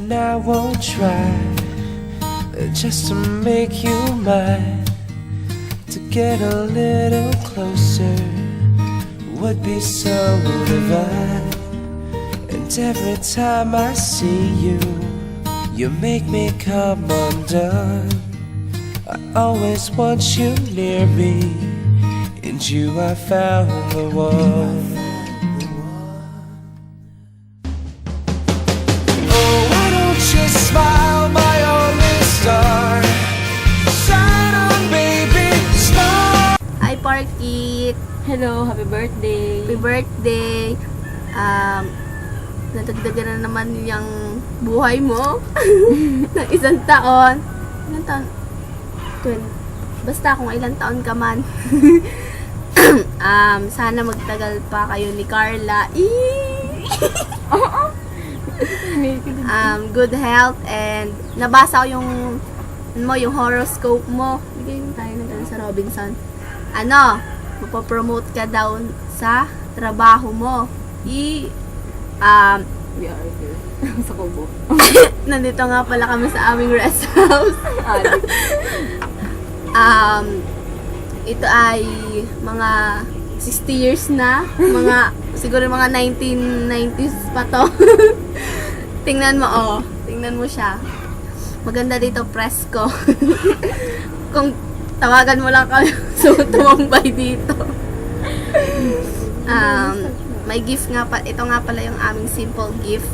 And I won't try just to make you mine. To get a little closer would be so divine. And every time I see you, you make me come undone. I always want you near me, and you I found the one. Oh, why don't you smile, my only star? Shine on, baby, star. Hi, Parkit! Hello, happy birthday. Happy birthday! Nadagdagan na naman yung buhay mo ng isang taon. Ilang taon? 20. Basta kung ilang taon ka man. Sana magtagal pa kayo ni Carla. Good health and nabasa ko yung horoscope mo. Bigay tayo na ganun sa Robinson. Mapopromote ka daw sa trabaho mo. We are here. Sa Kubo. Nandito nga pala kami sa aming rest house. Ito ay mga 60 years na. Siguro mga 1990s pa to. Tingnan mo, tingnan mo siya. Maganda dito, presko. Kung tawagan mo lang kami, so tumambay dito. May gift nga pa. Ito nga pala yung aming simple gift.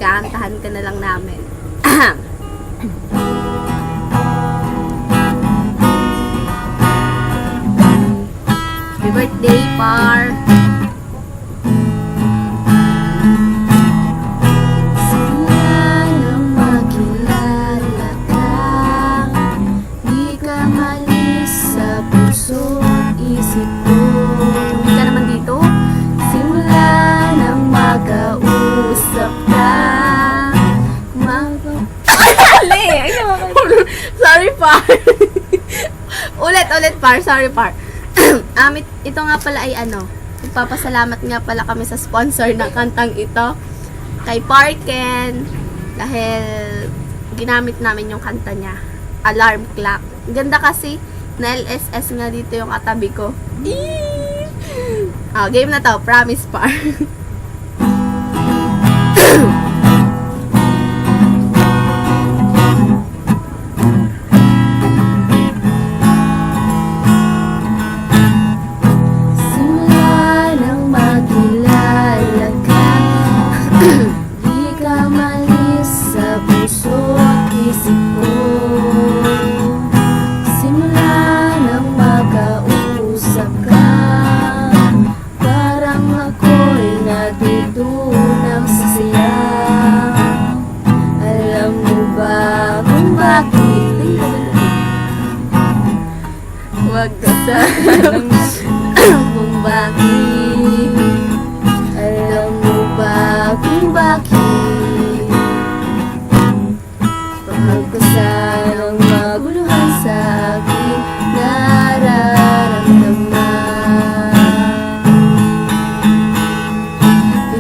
Kaantahan ka na lang namin. Happy birthday, Par! Simula nang makilala ka, di ka malis sa puso at isip ko. Hindi ka naman dito? Simula nang magkausap ka, sorry, Par. ulit, Par. Sorry, Par. Ito nga pala ay nagpapasalamat nga pala kami sa sponsor ng kantang ito, kay Parken, dahil ginamit namin yung kanta niya, Alarm Clock. Ganda kasi, na LSS nga dito yung katabi ko. Game na to, promise, Par. Huwag ka sanang kung bakit. Alam mo ba kung bakit? Huwag ka sanang maguluhan sa aking nararamdaman.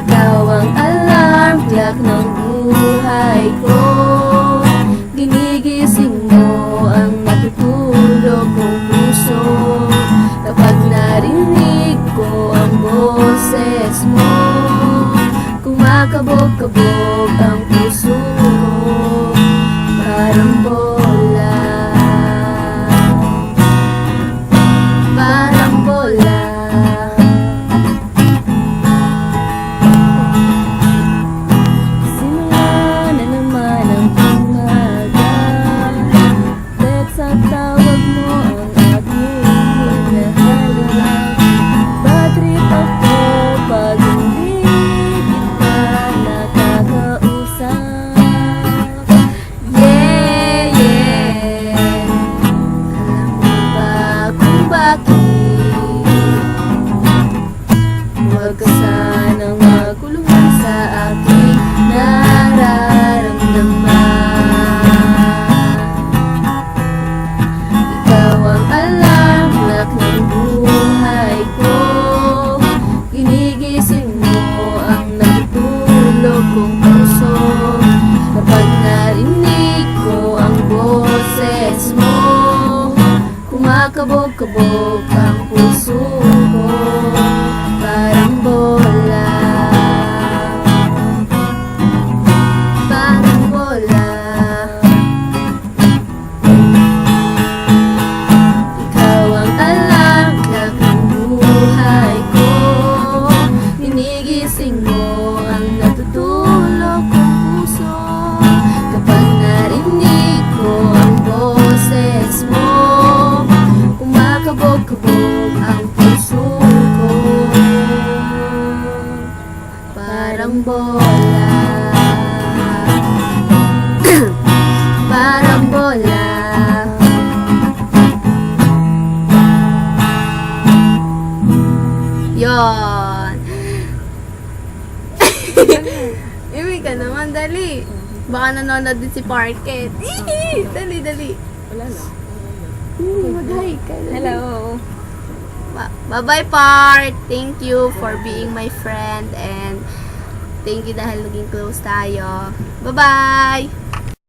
Ikaw ang alarm clock ng buhay ko. Ginigising mo ang natutulog kong puso. Kapag narinig ko ang boses mo, kumakabog-kabog ang puso mo, parang bola. Parang bola. Simula na naman ang umaga, text at tawag mo ang aking hinahala. Bad trip ako pag hindi kita nakakausap. Yeah, yeah. Alam mo ba kung bakit? Huwag ka sanang maguluhan sa aking nararamdaman. Ikaw ang alarm clock ng buhay ko. Ginigising mo ang natutulog kong puso. Kumakabog-kabog ang puso ko, parang bola. Parang bola. Ikaw ang alaga ng buhay ko, ginigising mo ang natutulog kong puso. Kapag narinig ko ang boses mo, kumakabog-kabog ang puso ko, parang bola. Parang bola. Yon. Imi ka naman, dali. Baka nanonood din si Parket. Dali, dali. Wala na. Mag-hi ka. Hello. Bye-bye, Part. Thank you for being my friend and thank you dahil naging close tayo. Bye-bye!